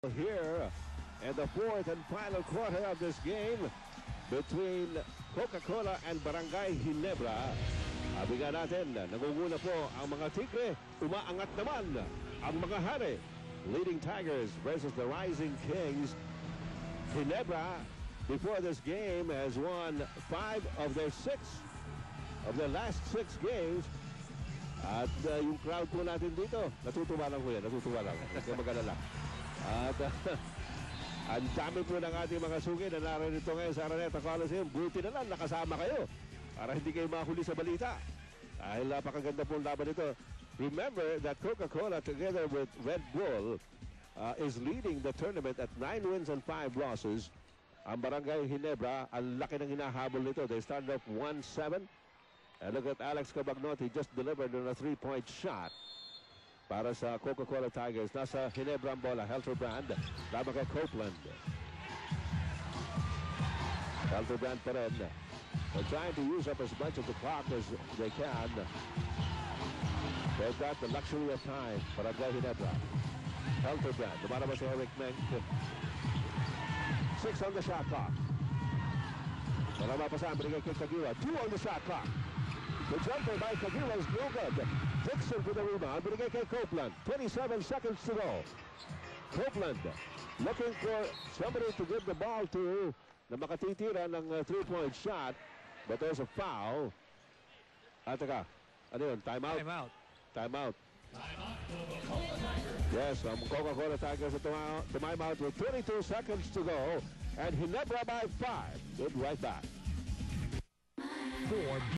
Here in the fourth and final quarter of this game between Coca-Cola and Barangay Ginebra. Abigan natin, nangunguna po ang mga Tigre, umaangat naman ang mga Hari. Leading Tigers versus the Rising Kings. Ginebra, before this game, has won 5 of their last 6 games. At yung crowd po natin dito, natutuwa lang po yan, natutuwa lang. Kaya mag-alala. At ang dami po ng ating mga sugi na narinito ngayon sa Araneta Coliseum. Buti na lang nakasama kayo para hindi kayo mahuli sa balita. Dahil napakaganda po ang laban nito. Remember that Coca-Cola together with Red Bull is leading the tournament at 9 wins and 5 losses. Ang Barangay Ginebra, ang laki ng hinahabol nito. They started off 1-7. And look at Alex Cabagnot. He just delivered on a 3-point shot para sa Coca-Cola Tigers. Nasa Ginebra ang bola. Helterbrand. Laban kay Copeland. Helterbrand pa rin. They're trying to use up as much of the clock as they can. They've got the luxury of time. Barangay Ginebra. Helterbrand. Lumalabas si Eric Menk. 6 on the shot clock. Marama pa sa binigay kay Caguila. 2 on the shot clock. The jumper by Caguila is no good. Dixon for the rebound. Binigay kay Copeland. 27 seconds to go. Copeland looking for somebody to give the ball to na makatitira ng 3-point shot. But there's a foul. Teka. Ano yun? Timeout? Timeout. Yes, Coca-Cola Tigers at timeout with 22 seconds to go. And Ginebra by 5. Good right back.